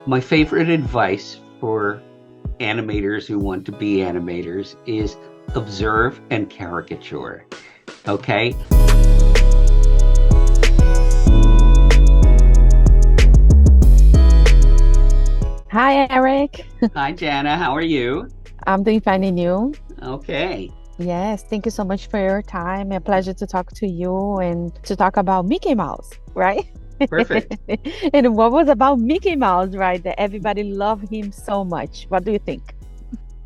My favorite advice for animators who want to be animators is observe and caricature. Okay? Hi, Eric. Hi, Jana. How are you? I'm doing fine and you? Okay. Yes, thank you so much for your time. A pleasure to talk to you and to talk about Mickey Mouse, right? Perfect. And what was about Mickey Mouse, right? That everybody loved him so much. What do you think?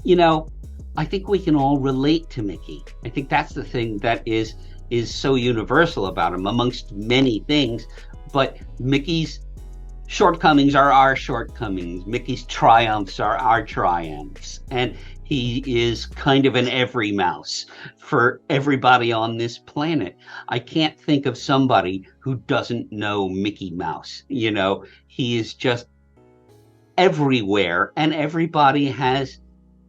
You know, I think we can all relate to Mickey. I think that's the thing that is so universal about him amongst many things, but Mickey's shortcomings are our shortcomings. Mickey's triumphs are our triumphs. And he is kind of an every mouse for everybody on this planet. I can't think of somebody who doesn't know Mickey Mouse. He is just everywhere, and everybody has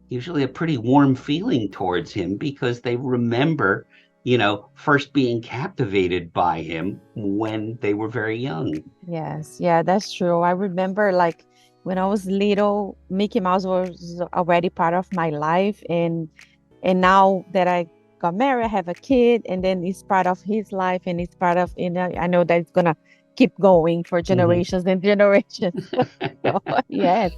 usually a pretty warm feeling towards him because they remember, first being captivated by him when they were very young. Yes, yeah, that's true. I remember like when I was little, Mickey Mouse was already part of my life and now that I got married, I have a kid, and then it's part of his life and it's part of, I know that it's gonna keep going for Mhm. generations and generations. So, yes.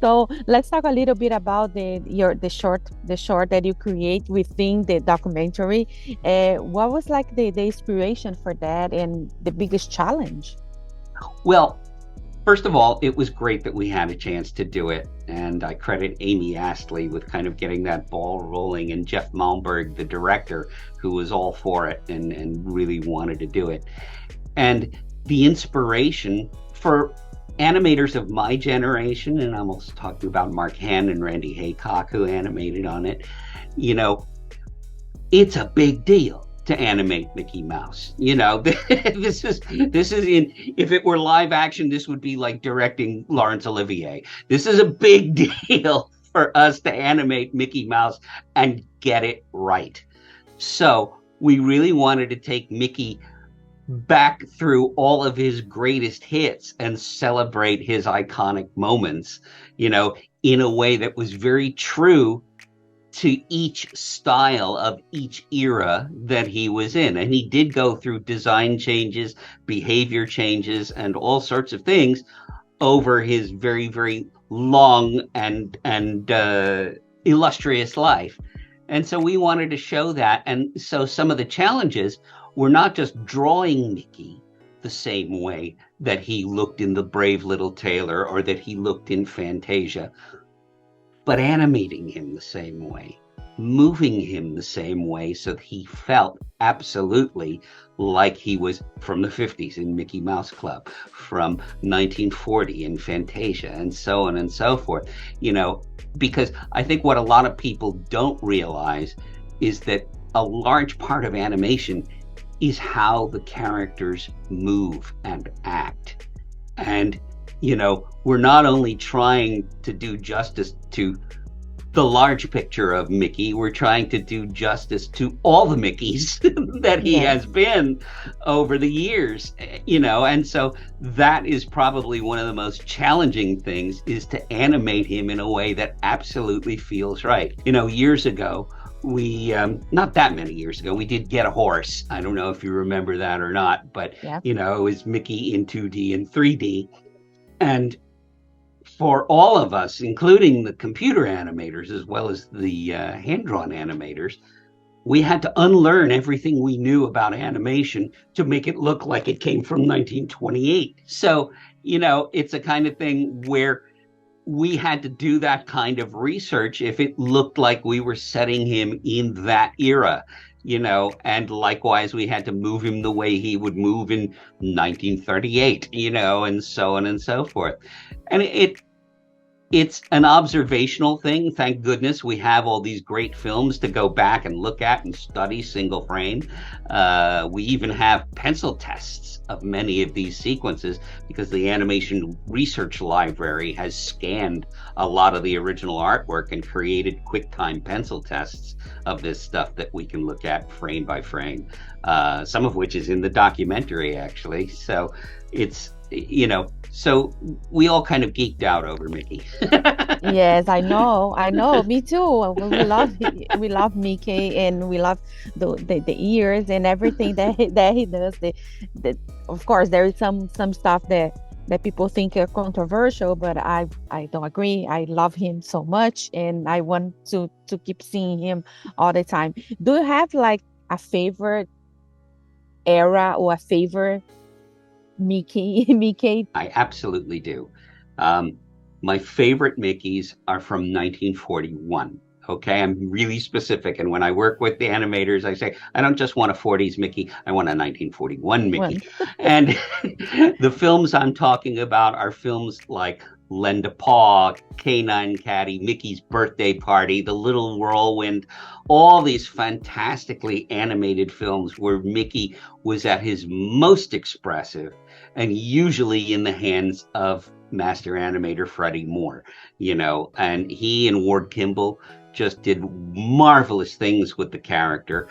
So let's talk a little bit about the short that you create within the documentary. What was like the inspiration for that and the biggest challenge? Well, first of all, it was great that we had a chance to do it. And I credit Amy Astley with kind of getting that ball rolling, and Jeff Malmberg, the director, who was all for it and really wanted to do it. And the inspiration for animators of my generation, and I'm also talking about Mark Hand and Randy Haycock, who animated on it, you know, it's a big deal to animate Mickey Mouse. This is in if it were live action, this would be like directing Laurence Olivier. This is a big deal for us to animate Mickey Mouse and get it right. So we really wanted to take Mickey back through all of his greatest hits and celebrate his iconic moments, in a way that was very true to each style of each era that he was in. And he did go through design changes, behavior changes, and all sorts of things over his very, very long and illustrious life. And so we wanted to show that. And so some of the challenges were not just drawing Mickey the same way that he looked in The Brave Little Tailor or that he looked in Fantasia, but animating him the same way, moving him the same way so that he felt absolutely like he was from the 50s in Mickey Mouse Club, from 1940 in Fantasia, and so on and so forth. Because I think what a lot of people don't realize is that a large part of animation is how the characters move and act. And we're not only trying to do justice to the large picture of Mickey, we're trying to do justice to all the Mickeys that he Yes. has been over the years, and so that is probably one of the most challenging things, is to animate him in a way that absolutely feels right. Years ago, we not that many years ago, we did Get a Horse. I don't know if you remember that or not, but Yeah. it was Mickey in 2D and 3D. And for all of us, including the computer animators as well as the hand-drawn animators, we had to unlearn everything we knew about animation to make it look like it came from 1928. So, it's a kind of thing where we had to do that kind of research if it looked like we were setting him in that era, and likewise we had to move him the way he would move in 1938, and so on and so forth. And it's an observational thing. Thank goodness we have all these great films to go back and look at and study single frame. We even have pencil tests of many of these sequences because the Animation Research Library has scanned a lot of the original artwork and created QuickTime pencil tests of this stuff that we can look at frame by frame, some of which is in the documentary, actually. So so we all kind of geeked out over Mickey. Yes, I know. I know. Me too. We love Mickey, and we love the ears and everything that he does. The Of course there is some stuff that people think are controversial, but I don't agree. I love him so much, and I want to keep seeing him all the time. Do you have like a favorite era or a favorite Mickey Mickey? I absolutely do. Um, my favorite Mickeys are from 1941. Okay, I'm really specific. And when I work with the animators, I say, I don't just want a 40s Mickey, I want a 1941 Mickey. One. And the films I'm talking about are films like Lend a Paw, Canine Caddy, Mickey's Birthday Party, The Little Whirlwind, all these fantastically animated films where Mickey was at his most expressive and usually in the hands of master animator Freddie Moore, and he and Ward Kimball just did marvelous things with the character,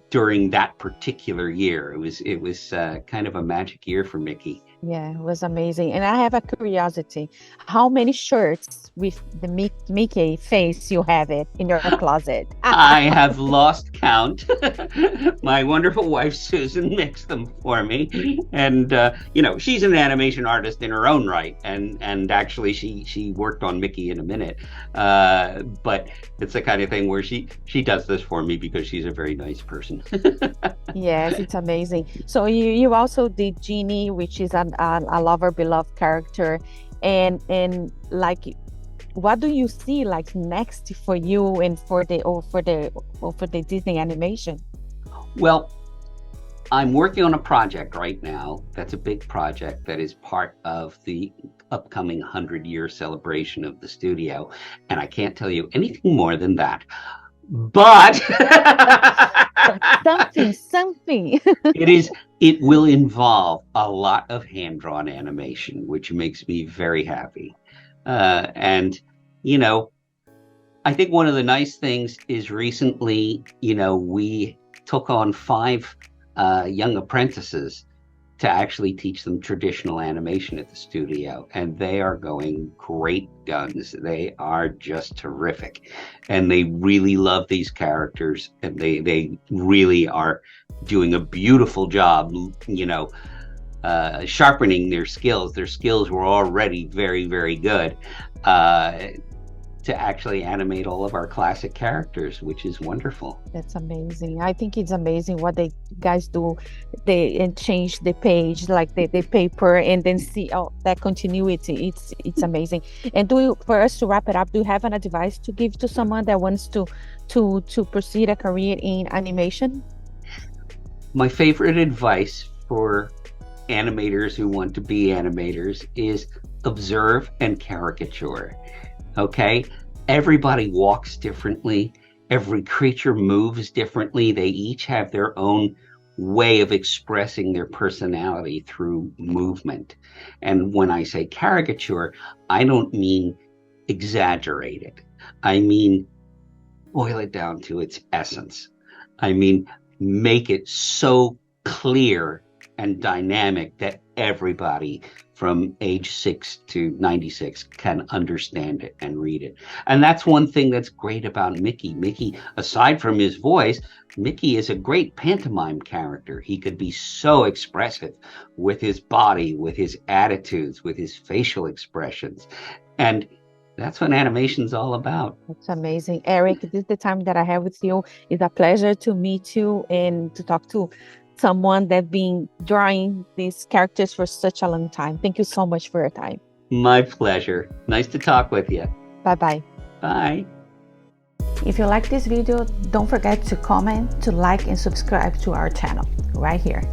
during that particular year. It was kind of a magic year for Mickey. Yeah, it was amazing. And I have a curiosity. How many shirts with the Mickey face you have it in your closet? I have lost count. My wonderful wife Susan makes them for me, and she's an animation artist in her own right, and actually she worked on Mickey in a minute. But it's the kind of thing where she does this for me because she's a very nice person. Yes, it's amazing. So you also did Genie, which is a lover beloved character, and like, what do you see like next for you and for the Disney animation? Well, I'm working on a project right now that's a big project that is part of the upcoming 100-year celebration of the studio, and I can't tell you anything more than that. But something. it will involve a lot of hand-drawn animation, which makes me very happy. And I think one of the nice things is recently, we took on 5 young apprentices to actually teach them traditional animation at the studio, and they are going great guns. They are just terrific, and they really love these characters, and they really are doing a beautiful job, sharpening their skills. Their skills were already very, very good, to actually animate all of our classic characters, which is wonderful. That's amazing. I think it's amazing what they guys do. They change the page, like the paper, and then see that continuity. It's amazing. And for us to wrap it up, do you have an advice to give to someone that wants to proceed a career in animation? My favorite advice for animators who want to be animators is observe and caricature. Okay, everybody walks differently. Every creature moves differently. They each have their own way of expressing their personality through movement. And when I say caricature, I don't mean exaggerate it. I mean boil it down to its essence. I mean make it so clear and dynamic that everybody from age 6 to 96 can understand it and read it. And that's one thing that's great about Mickey. Mickey, aside from his voice, Mickey is a great pantomime character. He could be so expressive with his body, with his attitudes, with his facial expressions. And that's what animation's all about. It's amazing. Eric, this is the time that I have with you. It's a pleasure to meet you and to talk to someone that's been drawing these characters for such a long time. Thank you so much for your time. My pleasure. Nice to talk with you. Bye-bye. Bye. If you like this video, don't forget to comment, to like, and subscribe to our channel right here.